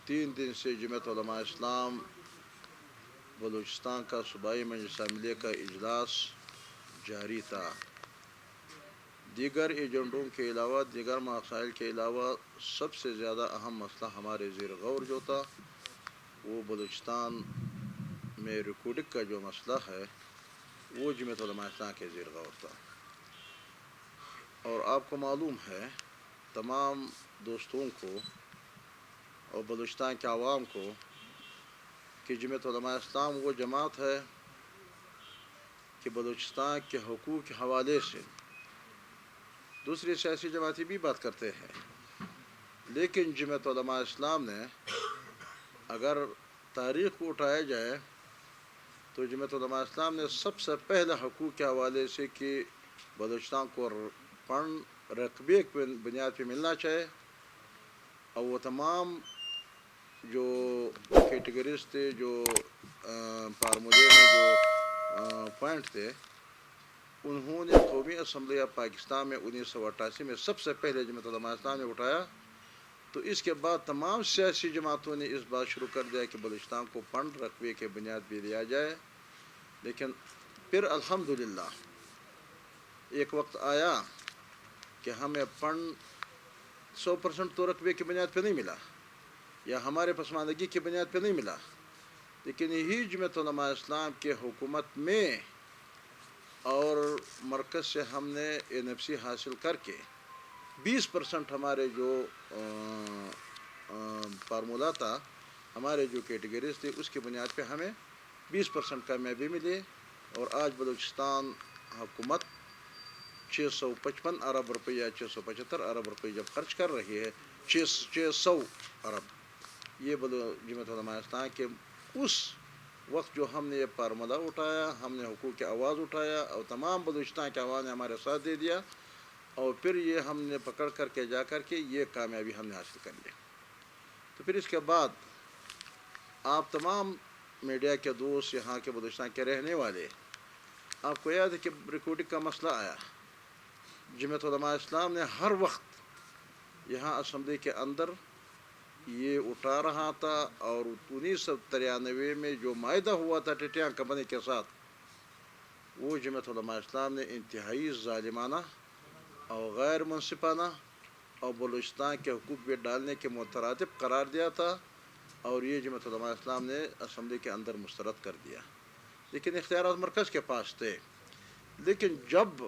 3 دن سے جمعیت علماء اسلام بلوچستان کا صوبائی مجلس اسمبلی کا اجلاس جاری تھا۔ دیگر ایجنڈوں کے علاوہ، دیگر مسائل کے علاوہ سب سے زیادہ اہم مسئلہ ہمارے زیر غور جو تھا وہ بلوچستان میں ریکارڈنگ کا جو مسئلہ ہے وہ جمعیت علماء اسلام کے زیر غور تھا۔ اور آپ کو معلوم ہے تمام دوستوں کو اور بلوچستان کے عوام کو کہ جمعیت علماء اسلام وہ جماعت ہے کہ بلوچستان کے حقوق کے حوالے سے دوسری سیاسی جماعتیں بھی بات کرتے ہیں، لیکن جمعیت علماء اسلام نے اگر تاریخ کو اٹھایا جائے تو جمعیت علماء اسلام نے سب سے پہلے حقوق کے حوالے سے کہ بلوچستان کو فنڈ رقبے کی بنیاد پہ ملنا چاہیے، اور وہ تمام جو کیٹیگریز تھے، جو فارمولے میں جو پوائنٹ تھے، انہوں نے قومی اسمبلی آف پاکستان میں 1988 میں سب سے پہلے جمعیت علماء اسلام نے اٹھایا۔ تو اس کے بعد تمام سیاسی جماعتوں نے اس بات شروع کر دیا کہ بلوچستان کو فنڈ رقبے کے بنیاد پہ دیا جائے، لیکن پھر الحمدللہ ایک وقت آیا کہ ہمیں فنڈ 100% تو رقبے کی بنیاد پہ نہیں ملا یا ہمارے پسماندگی کی بنیاد پہ نہیں ملا، لیکن یہی جمعیت علماء اسلام کے حکومت میں اور مرکز سے ہم نے NFC حاصل کر کے 20% ہمارے جو فارمولہ تھا، ہمارے جو کیٹیگریز تھی، اس کی بنیاد پہ ہمیں 20% کامیابی ملی، اور آج بلوچستان حکومت 655 ارب روپے یا 675 ارب روپے جب خرچ کر رہی ہے، 600 ارب، یہ جمعیت علماء اسلام کے اس وقت جو ہم نے یہ فارمولہ اٹھایا، ہم نے حقوق کی آواز اٹھایا اور تمام بلوچستان کے عوام نے ہمارے ساتھ دے دیا، اور پھر یہ ہم نے پکڑ کر کے جا کر کے یہ کامیابی ہم نے حاصل کر لی۔ تو پھر اس کے بعد آپ تمام میڈیا کے دوست، یہاں کے بلوچستان کے رہنے والے، آپ کو یاد ہے کہ ریکارڈنگ کا مسئلہ آیا، جمعیت علماء اسلام نے ہر وقت یہاں اسمبلی کے اندر یہ اٹھا رہا تھا، اور 1993 میں جو معاہدہ ہوا تھا ٹیٹیاں کمپنی کے ساتھ، وہ جمعیت علماء اسلام نے انتہائی ظالمانہ اور غیر منصفانہ اور بلوچستان کے حقوق پہ ڈالنے کے مترادف قرار دیا تھا، اور یہ جمعیت علماء اسلام نے اسمبلی کے اندر مسترد کر دیا، لیکن اختیارات مرکز کے پاس تھے۔ لیکن جب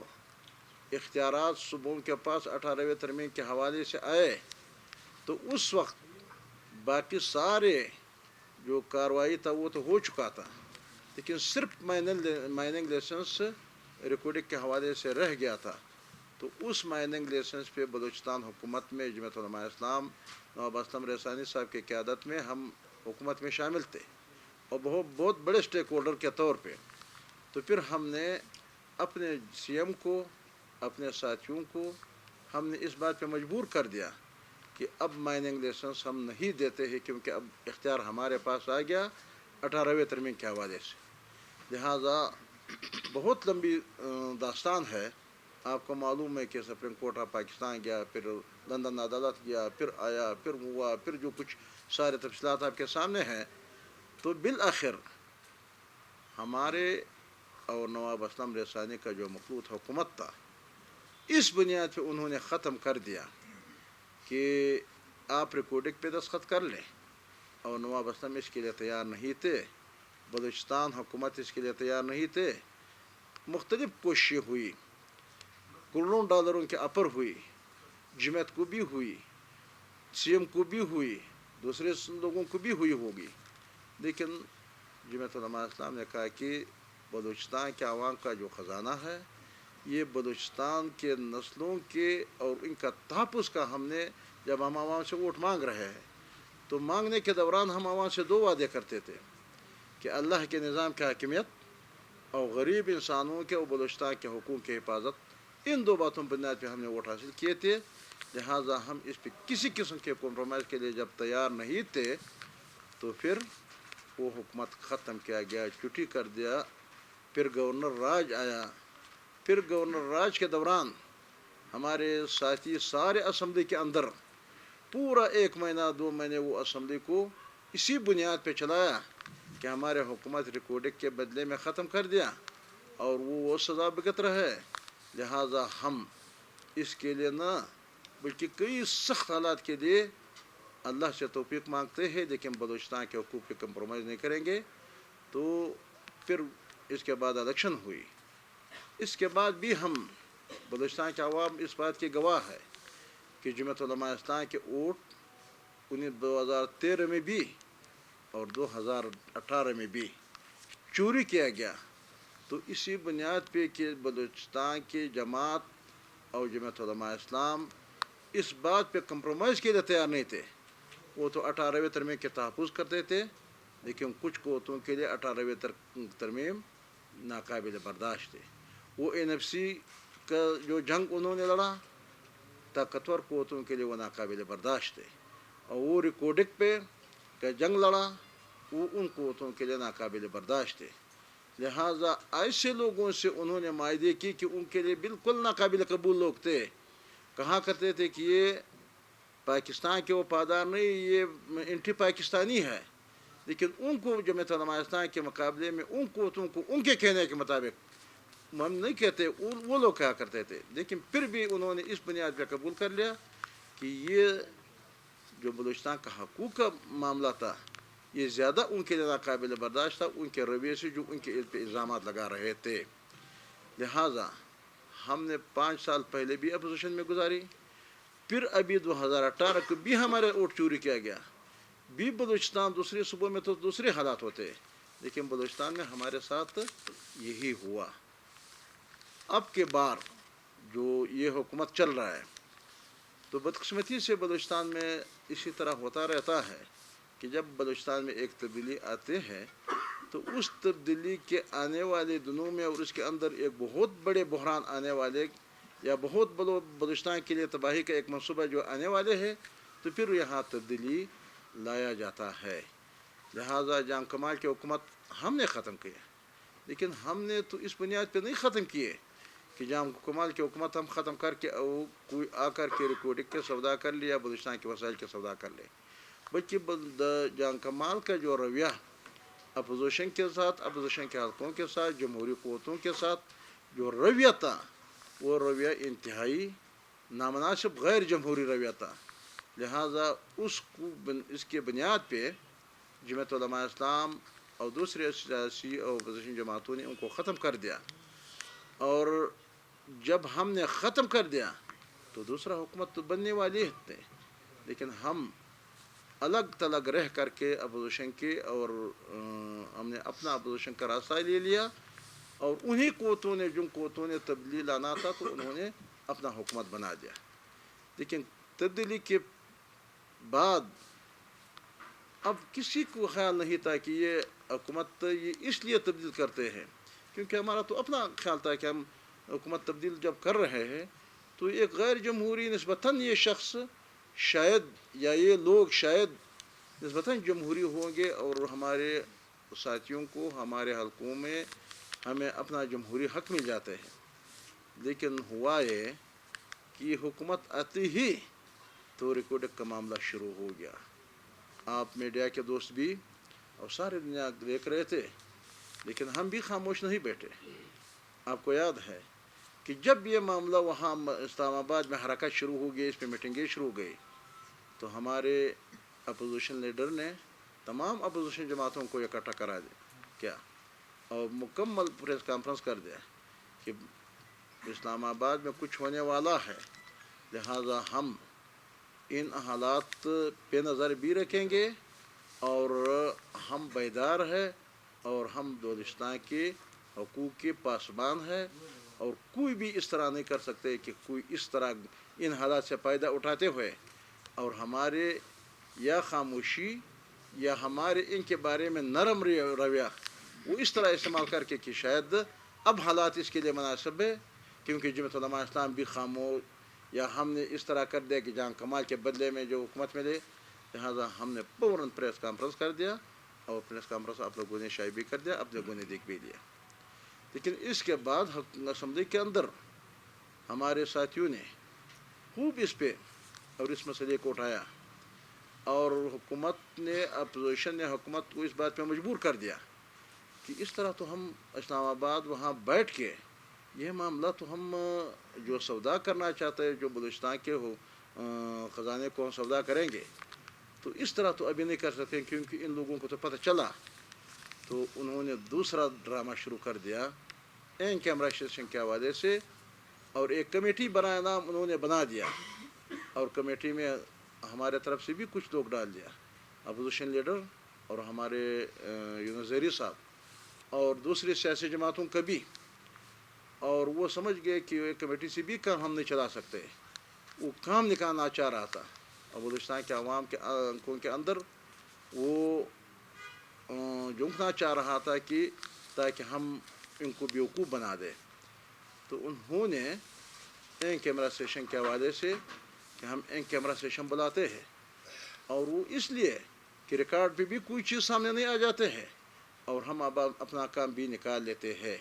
اختیارات صوبوں کے پاس 18ویں ترمیم کے حوالے سے آئے تو اس وقت باقی سارے جو کارروائی تھا وہ تو ہو چکا تھا، لیکن صرف مائننگ لائسنس ریکارڈنگ کے حوالے سے رہ گیا تھا۔ تو اس مائننگ لائسنس پہ بلوچستان حکومت میں جمعیت علماء اسلام نواب اسلم ریسانی صاحب کی قیادت میں ہم حکومت میں شامل تھے، اور بہت بڑے اسٹیک ہولڈر کے طور پہ۔ تو پھر ہم نے اپنے CM کو، اپنے ساتھیوں کو ہم نے اس بات پہ مجبور کر دیا کہ اب مائننگ لائسنس ہم نہیں دیتے ہیں، کیونکہ اب اختیار ہمارے پاس آ گیا 18ویں ترمیم کے حوالے سے۔ لہٰذا بہت لمبی داستان ہے، آپ کو معلوم ہے کہ سپریم کورٹ آف پاکستان گیا، پھر لندن عدالت گیا، پھر آیا، پھر ہوا، پھر جو کچھ سارے تفصیلات آپ کے سامنے ہیں۔ تو بالآخر ہمارے اور نواب اسلم ریسانی کا جو مخلوط حکومت تھا، اس بنیاد پہ انہوں نے ختم کر دیا کہ آپ ریکارڈنگ پہ دستخط کر لیں، اور نواب اسلم اس کے لیے تیار نہیں تھے، بلوچستان حکومت اس کے لیے تیار نہیں تھے۔ مختلف کوششیں ہوئی، کروڑوں ڈالروں کے اپر ہوئی، جمعیت کو بھی ہوئی، CM کو بھی ہوئی، دوسرے لوگوں کو بھی ہوئی ہوگی، لیکن جمعیت علماء اسلام نے کہا کہ بلوچستان کے عوام کا جو خزانہ ہے، یہ بلوچستان کے نسلوں کے اور ان کا تحفظ کا، ہم نے جب ہم عوام سے ووٹ مانگ رہے ہیں تو مانگنے کے دوران ہم عوام سے 2 وعدے کرتے تھے کہ اللہ کے نظام کی حاکمیت اور غریب انسانوں کے اور بلوچستان کے حقوق کی حفاظت، ان 2 باتوں پر بنیاد پہ ہم نے ووٹ حاصل کیے تھے۔ لہٰذا ہم اس پہ کسی قسم کے کمپرومائز کے لیے جب تیار نہیں تھے تو پھر وہ حکومت ختم کیا گیا، چھٹی کر دیا۔ پھر گورنر راج آیا، پھر گورنر راج کے دوران ہمارے ساتھی سارے اسمبلی کے اندر پورا 1 مہینہ 2 مہینے وہ اسمبلی کو اسی بنیاد پہ چلایا کہ ہمارے حکومت ریکارڈنگ کے بدلے میں ختم کر دیا اور وہ سزا بھگت رہے. لہٰذا ہم اس کے لیے نہ بلکہ کئی سخت حالات کے لیے اللہ سے توفیق مانگتے ہیں، لیکن بلوچستان کے حقوق پہ کمپرومائز نہیں کریں گے. تو پھر اس کے بعد الیکشن ہوئی. اس کے بعد بھی ہم بلوچستان کے عوام اس بات کی گواہ ہے کہ جمعیت علماء اسلام کے ووٹ 2013 میں بھی اور 2018 میں بھی چوری کیا گیا. تو اسی بنیاد پہ کہ بلوچستان کی جماعت اور جمعیت علماء اسلام اس بات پہ کمپرومائز کے لیے تیار نہیں تھے. وہ تو 18ویں ترمیم کے تحفظ کرتے تھے، لیکن کچھ قوتوں کے لیے 18ویں ترمیم ناقابل برداشت تھے. وہ NFC کا جو جنگ انہوں نے لڑا طاقتور قوتوں کے لیے وہ ناقابل برداشت تھے، اور وہ ریکارڈنگ پہ کا جنگ لڑا وہ ان قوتوں کے لیے ناقابل برداشت تھے. لہٰذا ایسے لوگوں سے انہوں نے معاہدے کی کہ ان کے لیے بالکل ناقابل قبول لوگ تھے. کہا کرتے تھے کہ یہ پاکستان کے وفادار نہیں، یہ انٹی پاکستانی ہے. لیکن ان کو جمعیت علماء اسلام کے مقابلے میں ان قوتوں کو ان کے کہنے کے مطابق ہم نہیں کہتے، وہ لوگ کہا کرتے تھے. لیکن پھر بھی انہوں نے اس بنیاد پہ قبول کر لیا کہ یہ جو بلوچستان کا حقوق کا معاملہ تھا یہ زیادہ ان کے لیے ناقابل برداشت تھا ان کے رویے سے جو ان کے پہ الزامات لگا رہے تھے. لہٰذا ہم نے 5 سال پہلے بھی اپوزیشن میں گزاری، پھر ابھی 2018 کو بھی ہمارے ووٹ چوری کیا گیا. بھی بلوچستان دوسرے صوبوں میں تو دوسرے حالات ہوتے، لیکن بلوچستان میں ہمارے ساتھ یہی ہوا. اب کے بار جو یہ حکومت چل رہا ہے تو بدقسمتی سے بلوچستان میں اسی طرح ہوتا رہتا ہے کہ جب بلوچستان میں ایک تبدیلی آتے ہیں تو اس تبدیلی کے آنے والے دنوں میں اور اس کے اندر ایک بہت بڑے بحران آنے والے یا بہت بڑے بلوچستان کے لیے تباہی کا ایک منصوبہ جو آنے والے ہیں تو پھر یہاں تبدیلی لایا جاتا ہے. لہٰذا جان کمال کی حکومت ہم نے ختم کیا، لیکن ہم نے تو اس بنیاد پہ نہیں ختم کیے کہ جان کمال کی حکومت ہم ختم کر کے کوئی آ کر کے ریکارڈنگ کے سودا کر لے یا بلوچستان کے وسائل کے سودا کر لے. بلکہ جان کمال کا جو رویہ اپوزیشن کے ساتھ، اپوزیشن کے حلقوں کے ساتھ، جمہوری قوتوں کے ساتھ جو رویہ تھا وہ رویہ انتہائی نامناسب غیر جمہوری رویہ تھا. لہٰذا اس کے بنیاد پہ جمعیت علماء اسلام اور دوسرے سیاسی اور اپوزیشن جماعتوں نے ان کو ختم کر دیا. اور جب ہم نے ختم کر دیا تو دوسرا حکومت تو بننے والی تھے، لیکن ہم الگ تلگ رہ کر کے اپوزیشن کے اور ہم نے اپنا اپوزیشن کا راستہ لے لیا، اور انہی قوتوں نے جن قوتوں نے تبدیلی لانا تھا تو انہوں نے اپنا حکومت بنا دیا. لیکن تبدیلی کے بعد اب کسی کو خیال نہیں تھا کہ یہ حکومت یہ اس لیے تبدیل کرتے ہیں کیونکہ ہمارا تو اپنا خیال تھا کہ ہم حکومت تبدیل جب کر رہے ہیں تو ایک غیر جمہوری نسبتاً یہ شخص شاید یا یہ لوگ شاید نسبتاً جمہوری ہوں گے اور ہمارے ساتھیوں کو ہمارے حلقوں میں ہمیں اپنا جمہوری حق مل جاتے ہیں. لیکن ہوا یہ کہ حکومت آتی ہی تو ریکارڈنگ کا معاملہ شروع ہو گیا. آپ میڈیا کے دوست بھی اور سارے دنیا دیکھ رہے تھے، لیکن ہم بھی خاموش نہیں بیٹھے. آپ کو یاد ہے کہ جب یہ معاملہ وہاں اسلام آباد میں حرکت شروع ہو گئی، اس پہ میٹنگیں شروع ہو گئی، تو ہمارے اپوزیشن لیڈر نے تمام اپوزیشن جماعتوں کو اکٹھا کرا دیا کیا اور مکمل پریس کانفرنس کر دیا کہ اسلام آباد میں کچھ ہونے والا ہے. لہٰذا ہم ان حالات پہ نظر بھی رکھیں گے اور ہم بیدار ہیں اور ہم بلوچستان کے حقوق کے پاسبان ہیں، اور کوئی بھی اس طرح نہیں کر سکتے کہ کوئی اس طرح ان حالات سے فائدہ اٹھاتے ہوئے اور ہمارے یا خاموشی یا ہمارے ان کے بارے میں نرم رویہ وہ اس طرح استعمال کر کے کہ شاید اب حالات اس کے لیے مناسب ہے کیونکہ جمعیت علماء اسلام بھی خاموش یا ہم نے اس طرح کر دیا کہ جان کمال کے بدلے میں جو حکومت ملے. لہٰذا ہم نے فوراً پریس کانفرنس کر دیا اور پریس کانفرنس آپ لوگوں نے شائع بھی کر دیا، آپ لوگوں نے دیکھ بھی لیا. لیکن اس کے بعد اسمبلی کے اندر ہمارے ساتھیوں نے خوب اس پہ اور اس مسئلے کو اٹھایا اور حکومت نے اپوزیشن نے حکومت کو اس بات پہ مجبور کر دیا کہ اس طرح تو ہم اسلام آباد وہاں بیٹھ کے یہ معاملہ تو ہم جو سودا کرنا چاہتے ہیں جو بلوچستان کے خزانے کو ہم سودا کریں گے تو اس طرح تو ابھی نہیں کر سکتے کیونکہ ان لوگوں کو تو پتہ چلا. تو انہوں نے دوسرا ڈرامہ شروع کر دیا این کیمرہ سیشن کے حوالے سے اور ایک کمیٹی بنایا نام انہوں نے بنا دیا اور کمیٹی میں ہمارے طرف سے بھی کچھ لوگ ڈال دیا اپوزیشن لیڈر اور ہمارے یونس زہری صاحب اور دوسری سیاسی جماعتوں کا بھی. اور وہ سمجھ گئے کہ ایک کمیٹی سے بھی کام ہم نہیں چلا سکتے. وہ کام نکالنا چاہ رہا تھا اور بلوچستان کے عوام کے آنکھوں کے اندر وہ جھونکنا چاہ رہا تھا کہ تاکہ ہم ان کو بیوقوف بنا دیں. تو انہوں نے این کیمرہ سیشن کے حوالے سے کہ ہم این کیمرہ سیشن بلاتے ہیں اور وہ اس لیے کہ ریکارڈ پہ بھی کوئی چیز سامنے نہیں آ جاتے ہیں اور ہم اب اپنا کام بھی نکال لیتے ہیں.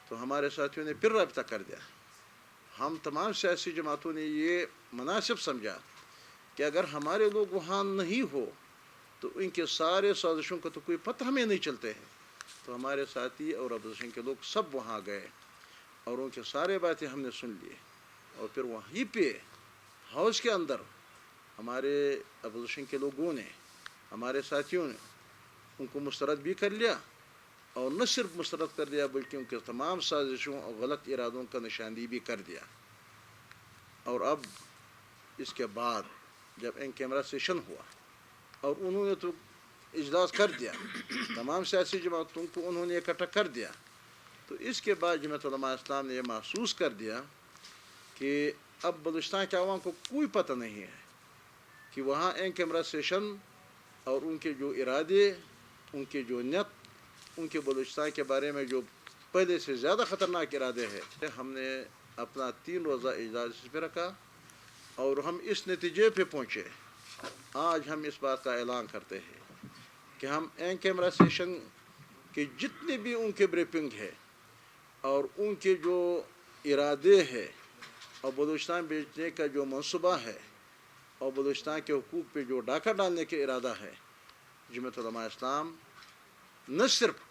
تو ہمارے ساتھیوں نے پھر رابطہ کر دیا. ہم تمام سیاسی جماعتوں نے یہ مناسب سمجھا کہ اگر ہمارے لوگ وہاں نہیں ہو تو ان کے سارے سازشوں کا تو کوئی پتہ ہمیں نہیں چلتے ہیں. تو ہمارے ساتھی اور اپوزیشن کے لوگ سب وہاں گئے اور ان کے سارے باتیں ہم نے سن لیے اور پھر وہیں پہ ہاؤس کے اندر ہمارے اپوزیشن کے لوگوں نے ہمارے ساتھیوں نے ان کو مسترد بھی کر لیا اور نہ صرف مسترد کر دیا بلکہ ان کے تمام سازشوں اور غلط ارادوں کا نشاندہی بھی کر دیا. اور اب اس کے بعد جب این کیمرہ سیشن ہوا اور انہوں نے تو اجلاس کر دیا تمام سیاسی جماعتوں کو انہوں نے اکٹھا کر دیا تو اس کے بعد جمعیت علماء اسلام نے یہ محسوس کر دیا کہ اب بلوچستان کے عوام کو کوئی پتہ نہیں ہے کہ وہاں این کیمرہ سیشن اور ان کے جو ارادے ان کے جو نیت ان کے بلوچستان کے بارے میں جو پہلے سے زیادہ خطرناک ارادے ہیں. ہم نے اپنا 3 روزہ اجلاس اس پہ رکھا اور ہم اس نتیجے پہ پہنچے. آج ہم اس بات کا اعلان کرتے ہیں کہ ہم این کیمرہ سیشن کے جتنے بھی ان کے بریفنگ ہے اور ان کے جو ارادے ہے اور بلوچستان بیچنے کا جو منصوبہ ہے اور بلوچستان کے حقوق پہ جو ڈاکہ ڈالنے کا ارادہ ہے جمعیت علماء اسلام نہ صرف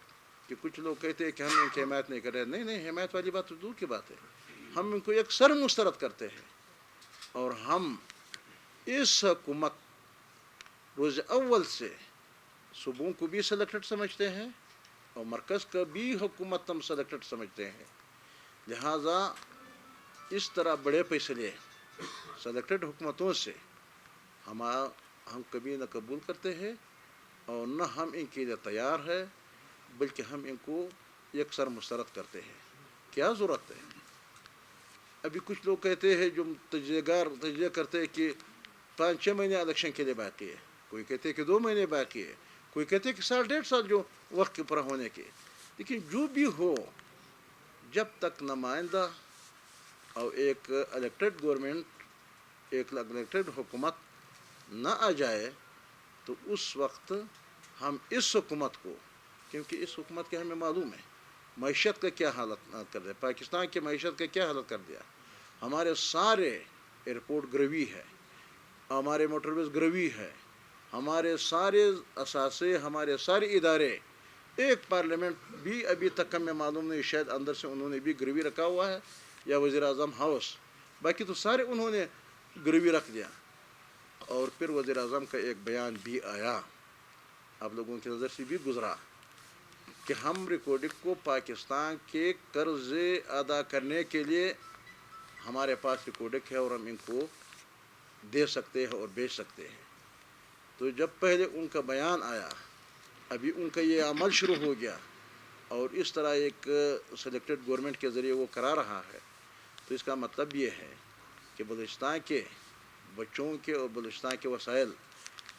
کہ کچھ لوگ کہتے ہیں کہ ہم ان کی حمایت نہیں کر رہے. نہیں حمایت والی بات تو دور کی بات ہے. ہم ان کو ایک سر مسترد کرتے ہیں اور ہم اس حکومت روز اول سے صوبوں کو بھی سلیکٹڈ سمجھتے ہیں اور مرکز کا بھی حکومت ہم سلیکٹڈ سمجھتے ہیں. لہٰذا اس طرح بڑے فیصلے سلیکٹڈ حکومتوں سے ہم کبھی نہ قبول کرتے ہیں اور نہ ہم ان کے لیے تیار ہے بلکہ ہم ان کو یک سر مسترد کرتے ہیں. کیا ضرورت ہے؟ ابھی کچھ لوگ کہتے ہیں جو تجزیہ کرتے ہیں کہ 5-6 مہینے الیکشن کے لیے باقی ہے, کوئی کہتے ہیں کہ 2 مہینے باقی ہے, کوئی کہتے ہیں کہ 1.5 سال جو وقت پورا ہونے کے. لیکن جو بھی ہو جب تک نمائندہ اور ایک الیکٹڈ گورنمنٹ ایک الیکٹڈ حکومت نہ آ جائے تو اس وقت ہم اس حکومت کو, کیونکہ اس حکومت کے ہمیں معلوم ہے معیشت کا کیا حالت کر دیا, پاکستان کی معیشت کا کیا حالت کر دیا. ہمارے سارے ایئرپورٹ گروی ہے, ہمارے موٹر ویز گروی ہے, ہمارے سارے اثاثے ہمارے سارے ادارے, ایک پارلیمنٹ بھی ابھی تک ہمیں معلوم نہیں, شاید اندر سے انہوں نے بھی گروی رکھا ہوا ہے یا وزیر اعظم ہاؤس, باقی تو سارے انہوں نے گروی رکھ دیا. اور پھر وزیر اعظم کا ایک بیان بھی آیا, آپ لوگوں کی نظر سے بھی گزرا کہ ہم ریکارڈنگ کو پاکستان کے قرض ادا کرنے کے لیے ہمارے پاس ریکارڈنگ ہے اور ہم ان کو دے سکتے ہیں اور بیچ سکتے ہیں. تو جب پہلے ان کا بیان آیا, ابھی ان کا یہ عمل شروع ہو گیا اور اس طرح ایک سلیکٹڈ گورنمنٹ کے ذریعے وہ کرا رہا ہے, تو اس کا مطلب یہ ہے کہ بلوچستان کے بچوں کے اور بلوچستان کے وسائل,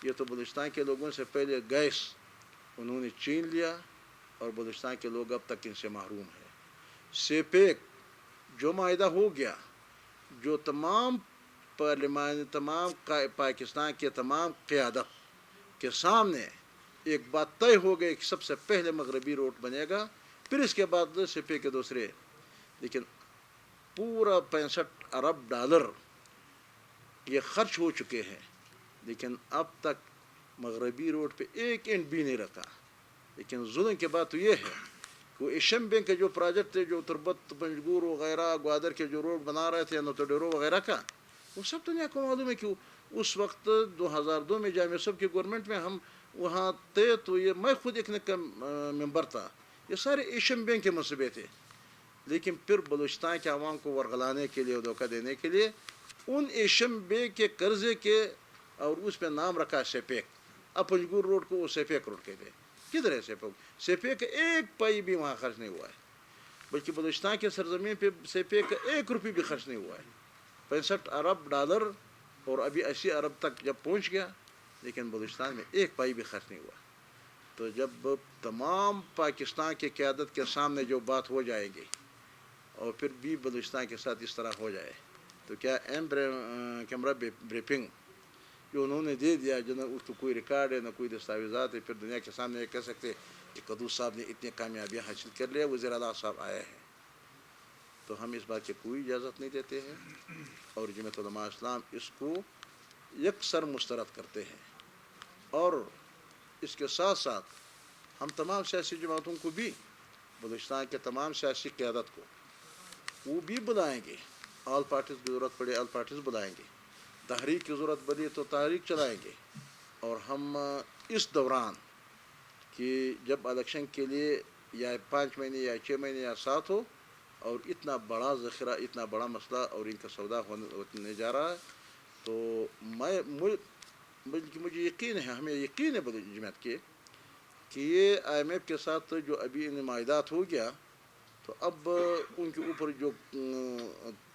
یہ تو بلوچستان کے لوگوں سے پہلے گیس انہوں نے چھین لیا اور بلوچستان کے لوگ اب تک ان سے محروم ہیں. سیپیک جو معاہدہ ہو گیا, جو تمام پاکستان کے تمام قیادت کے سامنے ایک بات طے ہو گئی کہ سب سے پہلے مغربی روٹ بنے گا, پھر اس کے بعد سیپیک کے دوسرے. لیکن پورا $65 ارب یہ خرچ ہو چکے ہیں لیکن اب تک مغربی روڈ پہ ایک اینٹ بھی نہیں رکھا. لیکن ظلم کی بات تو یہ ہے کہ وہ ایشیم بینک کے جو پروجیکٹ تھے، جو تربت پنجگور وغیرہ گوادر کے جو روڈ بنا رہے تھے نوتوڈیرو وغیرہ کا، وہ سب دنیا کو معلوم ہے کہ اس وقت 2002 میں جامع صاحب کی گورنمنٹ میں ہم وہاں تھے تو یہ میں خود ایک ممبر تھا، یہ سارے ایشیم بینک کے منصوبے تھے. لیکن پھر بلوچستان کے عوام کو ورغلانے کے لیے، دھوکہ دینے کے لیے ان ایشیم بینک کے قرضے کے اور اس پہ نام رکھا سیپیک. اب پنجگور روڈ کو وہ سیپیک روڈ کہتے ہیں. کدھر ہے سیپیک کا ایک پائی بھی وہاں خرچ نہیں ہوا ہے، بلکہ بلوچستان کے سرزمین پہ سیپیک کا 1 روپیہ بھی خرچ نہیں ہوا ہے. 65 ارب ڈالر اور ابھی 80 ارب تک جب پہنچ گیا، لیکن بلوچستان میں 1 پائی بھی خرچ نہیں ہوا. تو جب تمام پاکستان کی قیادت کے سامنے جو بات ہو جائے گی اور پھر بھی بلوچستان کے ساتھ اس طرح ہو جائے تو کیا کیمرہ بریفنگ جو انہوں نے دے دیا، جو نہ اس کو کوئی ریکارڈ ہے نہ کوئی دستاویزات ہے، پھر دنیا کے سامنے یہ کہہ سکتے کہ قدوس صاحب نے اتنی کامیابیاں حاصل کر لیا، وزیر اعلیٰ صاحب آئے ہیں. تو ہم اس بات کی کوئی اجازت نہیں دیتے ہیں، اور جمعیت علماء اسلام اس کو یکسر مسترد کرتے ہیں. اور اس کے ساتھ ساتھ ہم تمام سیاسی جماعتوں کو بھی، بلوچستان کے تمام سیاسی قیادت کو وہ بھی بلائیں گے. آل پارٹیز کی ضرورت پڑے آل پارٹیز بلائیں گے، تحریک کی ضرورت پڑی تو تحریک چلائیں گے. اور ہم اس دوران کہ جب الیکشن کے لیے یا 5 مہینے یا 6 مہینے یا 7 ہو اور اتنا بڑا ذخیرہ، اتنا بڑا مسئلہ اور ان کا سودا ہونے جا رہا ہے، تو مجھے یقین ہے، ہمیں یقین ہے جماعت کے کہ یہ IMF کے ساتھ جو ابھی ان معاہدات ہو گیا، تو اب ان کے اوپر جو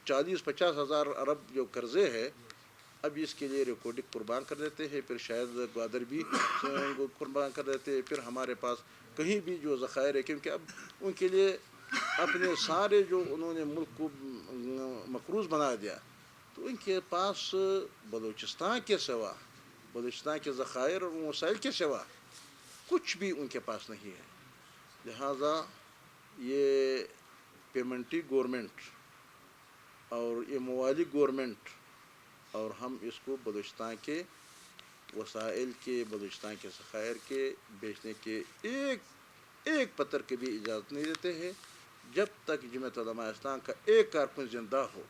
40-50 ہزار ارب جو قرضے ہے، اب اس کے لیے ریکارڈنگ قربان کر دیتے ہیں. پھر شاید گوادر بھی قربان کر دیتے ہیں. پھر ہمارے پاس کہیں بھی جو ذخائر ہے، کیونکہ اب ان کے لیے اپنے سارے جو انہوں نے ملک کو مقروض بنا دیا، تو ان کے پاس بلوچستان کے سوا، بلوچستان کے ذخائر اور وسائل کے سوا کچھ بھی ان کے پاس نہیں ہے. لہذا یہ پیمنٹی گورنمنٹ اور یہ موالی گورنمنٹ، اور ہم اس کو بلوچستان کے وسائل کے، بلوچستان کے ذخائر کے بیچنے کے ایک پتر کی بھی اجازت نہیں دیتے ہیں. جب تک جمعیت علماء اسلام کا ایک کارکن زندہ ہو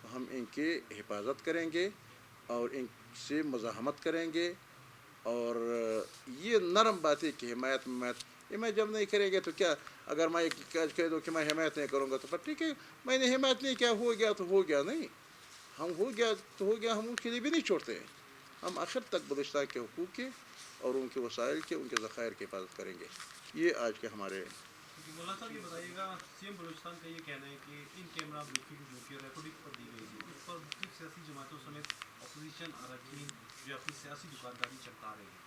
تو ہم ان کی حفاظت کریں گے اور ان سے مزاحمت کریں گے. اور یہ نرم باتیں کہ حمایت جب نہیں کریں گے تو کیا، اگر میں کہہ دوں کہ میں حمایت نہیں کروں گا تو پھر ٹھیک ہے، میں نے حمایت نہیں کیا، ہو گیا تو ہو گیا. نہیں، ہم ہو گیا تو ہو گیا، ہم ان کے لیے بھی نہیں چھوڑتے ہیں. ہم آخر تک بلوچستان کے حقوق کے اور ان کے وسائل کے، ان کے ذخائر کی حفاظت کریں گے. یہ آج کے ہمارے. مولانا صاحب یہ بتائیے گا، CM بلوچستان کا یہ کہنا ہے کہ ان کیمرہ بریفنگ جو کہ ریکارڈنگ پر دی گئی تھی، اس پر مختلف سیاسی جماعتوں سمیت اپوزیشن اراکین جو اپنی سیاسی دکانداری چمکا رہے ہیں.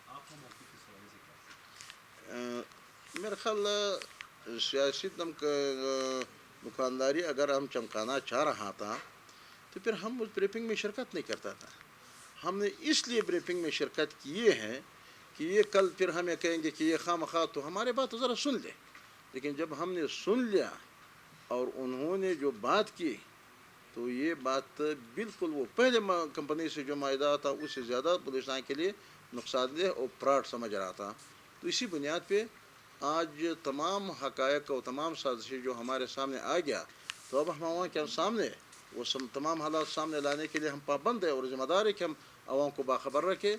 آپ کا موقف اس حوالے سے کیا ہے؟ میرا خیال سیاسی دکانداری اگر ہم چمکانا چاہ رہا تھا تو پھر ہم اس بریفنگ میں شرکت نہیں کرتا تھا. ہم نے اس لیے بریفنگ میں شرکت کیے ہیں کہ یہ کل پھر ہمیں کہیں گے کہ یہ خواہ مخواہ، تو ہمارے بات ذرا سن لے. لیکن جب ہم نے سن لیا اور انہوں نے جو بات کی، تو یہ بات بالکل وہ پہلے کمپنی سے جو معاہدہ تھا اس سے زیادہ بلوچستان کے لیے نقصان دہ اور فراڈ سمجھ رہا تھا. تو اسی بنیاد پہ آج تمام حقائق اور تمام سازشیں جو ہمارے سامنے آ گیا، تو اب ہم عوام کے سامنے وہ تمام حالات سامنے لانے کے لیے ہم پابند ہیں اور ذمہ دار ہے کہ ہم عوام کو باخبر رکھیں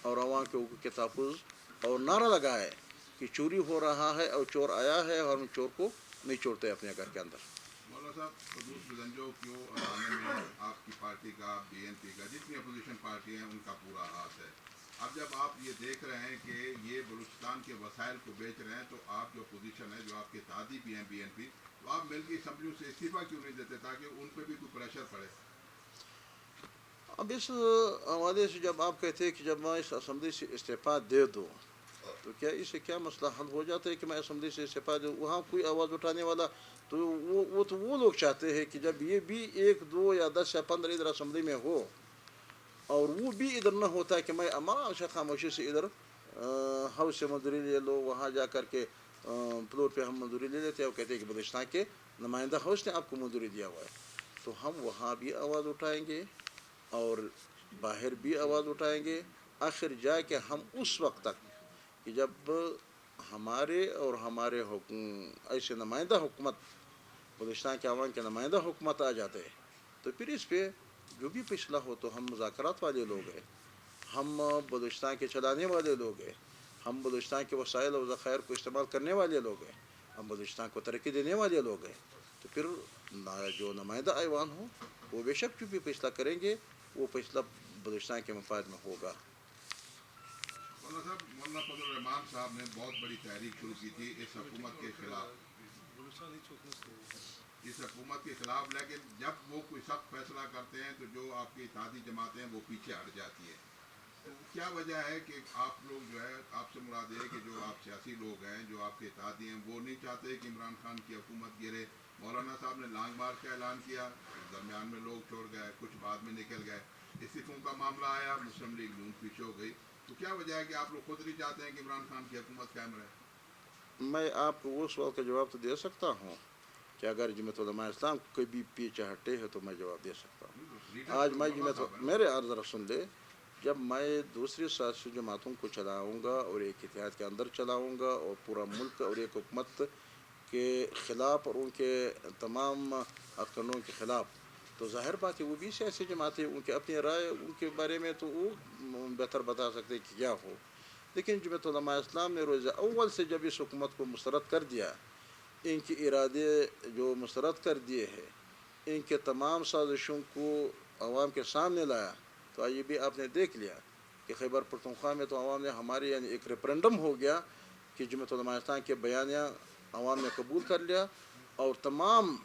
اور عوام کے حقوق کے تحفظ اور نعرہ لگائے کہ چوری ہو رہا ہے اور چور آیا ہے اور ہم چور کو نہیں چھوڑتے اپنے گھر کے اندر. مولانا صاحب، قدوس بزنجو کیوں آنے میں آپ کی پارٹی کا، BNP کا، جتنی اپوزیشن پارٹی ہیں ان کا پورا ہاتھ ہے. اب جب آپ یہ دیکھ رہے ہیں کہ یہ بلوچستان کے وسائل کو بیچ رہے ہیں، تو آپ جو اپوزیشن ہے، جو آپ کے اتحادی بھی ہیں BNP، تو آپ مل کی اسمبلیوں سے استعفیٰ کیوں نہیں دیتے تاکہ ان پہ بھی کوئی پریشر پڑے؟ اب اس حوالے سے جب آپ کہتے ہیں کہ جب میں اس اسمبلی سے استعفیٰ دے دوں تو کیا اس سے کیا مسئلہ حل ہو جاتا ہے کہ میں اسمبلی سے استعفیٰ دوں؟ وہاں کوئی آواز اٹھانے والا تو وہ لوگ چاہتے ہیں کہ جب یہ بھی 1 2 یا 10 یا 15 ادھر اسمبلی میں ہو اور وہ بھی ادھر نہ ہوتا کہ میں امان سے خاموشی سے ادھر ہاؤس سے مزدوری لے لو، وہاں جا کر کے فلور پہ ہم مزدوری لے لیتے ہیں اور کہتے ہیں کہ بلوچستان کے نمائندہ ہاؤس نے آپ کو مزدوری دیا ہوا ہے. تو ہم وہاں بھی آواز اٹھائیں گے اور باہر بھی آواز اٹھائیں گے، آخر جا کے ہم اس وقت تک کہ جب ہمارے اور ہمارے ایسے نمائندہ حکومت بلوچستان کے عوام کے نمائندہ حکومت آ جاتے ہیں، تو پھر اس پہ جو بھی فیصلہ ہو، تو ہم مذاکرات والے لوگ ہیں، ہم بلوچستان کے چلانے والے لوگ ہیں، ہم بلوچستان کے وسائل و ذخائر کو استعمال کرنے والے لوگ ہیں، ہم بلوچستان کو ترقی دینے والے لوگ ہیں، تو پھر جو نمائندہ ایوان ہو وہ بے شک جو بھی فیصلہ کریں گے وہ فیصلہ بلوچستان کے مفاد میں ہوگا۔ مولانا صاحب، مولانا فضل الرحمان صاحب نے بہت بڑی تحریک شروع کی تھی اس حکومت کے خلاف، لیکن جب وہ کوئی سخت فیصلہ کرتے ہیں تو جو آپ کی اتحادی جماعتیں ہیں وہ پیچھے ہٹ جاتی ہیں، تو کیا وجہ ہے کہ آپ لوگ جو ہے، آپ سے مراد ہے کہ جو آپ سیاسی لوگ ہیں، جو آپ کے اتحادی ہیں، وہ نہیں چاہتے کہ عمران خان کی حکومت گرے؟ مولانا صاحب نے لانگ مارچ کا اعلان کیا، درمیان میں لوگ چھوڑ گئے، کچھ بعد میں نکل گئے، استعفوں کا معاملہ آیا، مسلم لیگ نون پیچھے ہو گئی، تو کیا وجہ ہے کہ آپ لوگ خود نہیں چاہتے ہیں کہ عمران خان کی حکومت قائم رہے؟ میں آپ کو وہ سوال کا جواب تو دے سکتا ہوں کہ اگر جمعیت علماء اسلام کبھی پیچھے ہٹے ہے تو میں جواب دے سکتا ہوں۔ آج میں میرے ذرا سن لے، جب میں دوسری سیاسی جماعتوں کو چلاؤں گا اور ایک اتحاد کے اندر چلاؤں گا اور پورا ملک اور ایک حکومت کے خلاف اور ان کے تمام ارکانوں کے خلاف، تو ظاہر بات ہے وہ بھی سیاسی جماعتیں ان کے اپنی رائے ان کے بارے میں تو وہ بہتر بتا سکتے کہ کیا ہو، لیکن جمعیت علماء اسلام نے روز اول سے جب اس حکومت کو مسترد کر دیا، ان کے ارادے جو مسترد کر دیے ہیں، ان کے تمام سازشوں کو عوام کے سامنے لایا، تو یہ بھی آپ نے دیکھ لیا کہ خیبر پختونخوا میں تو عوام نے ہمارے یعنی ایک ریفرنڈم ہو گیا کہ جمعیت علماء اسلام کے بیانیہ عوام نے قبول کر لیا، اور تمام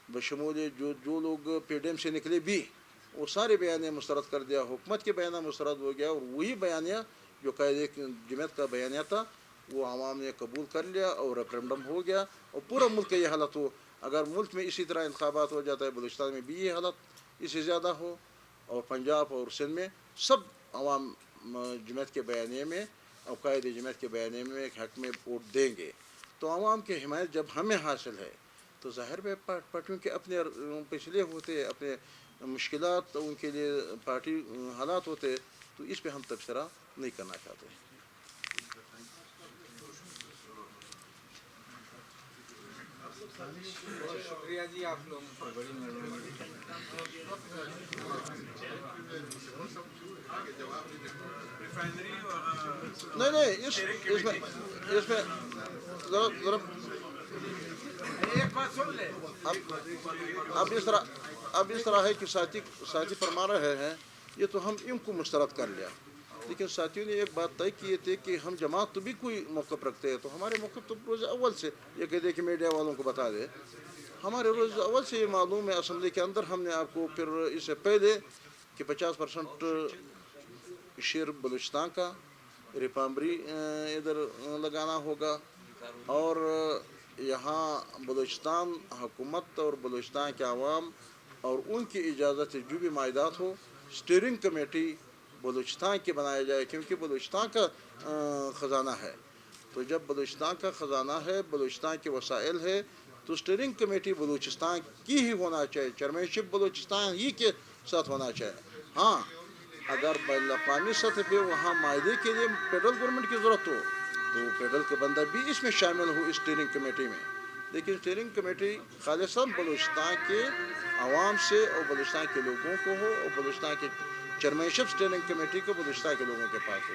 بشمول جو لوگ پی ڈی ایم سے نکلے بھی وہ سارے بیانیہ مسترد کر دیا، حکومت کے بیانیہ مسترد ہو گیا، اور وہی بیانیہ جو قائد جمعیت کا بیانیہ تھا وہ عوام نے قبول کر لیا اور ریفرنڈم ہو گیا، اور پورا ملک کا یہ حالت ہو۔ اگر ملک میں اسی طرح انتخابات ہو جاتا ہے، بلوچستان میں بھی یہ حالت اس سے زیادہ ہو، اور پنجاب اور سندھ میں سب عوام جمعیت کے بیانیے میں اور قائد جمعیت کے بیانیے میں ایک حق میں ووٹ دیں گے، تو عوام کی حمایت جب ہمیں حاصل ہے تو ظاہر ہے پارٹیوں کے اپنے پچھلے ہوتے، اپنے مشکلات ان کے لیے پارٹی حالات ہوتے، تو اس پہ ہم تبصرہ نہیں کرنا چاہتے۔ بہت شکریہ جی، آپ لوگوں پر بڑی مہربانی۔ نہیں اس میں ذرا اب اس طرح ہے کہ ساتھی فرما رہے ہیں، یہ تو ہم ان کو مسترد کر لیا، لیکن ساتھیوں نے ایک بات طے کی تھی کہ ہم جماعت تو بھی کوئی موقف رکھتے ہیں، تو ہمارے موقف تو روز اول سے یہ کہتے کہ میڈیا والوں کو بتا دے، ہمارے روز اول سے یہ معلوم ہے، اسمبلی کے اندر ہم نے آپ کو پھر اس سے پہلے کہ 50% شیر بلوچستان کا ریپامبری ادھر لگانا ہوگا، اور یہاں بلوچستان حکومت اور بلوچستان کے عوام اور ان کی اجازت سے جو بھی معاہدات ہو، اسٹیئرنگ کمیٹی بلوچستان کے بنایا جائے، کیونکہ بلوچستان کا خزانہ ہے، تو جب بلوچستان کا خزانہ ہے، بلوچستان کے وسائل ہے، تو اسٹیئرنگ کمیٹی بلوچستان کی ہی ہونا چاہیے، چیئرمین شپ بلوچستان ہی کے ساتھ ہونا چاہیے۔ ہاں اگر بین الاقوامی سطح پہ وہاں معاہدے کے لیے فیڈرل گورنمنٹ کی ضرورت ہو تو فیڈرل کا بندہ بھی اس میں شامل ہو اسٹیئرنگ کمیٹی میں، لیکن اسٹیئرنگ کمیٹی خالصاً بلوچستان کے عوام سے اور بلوچستان کے لوگوں کو ہو، اور بلوچستان کے چیئرمین شپ اسٹیئرنگ کمیٹی کو بلوچستان کے لوگوں کے پاس ہو۔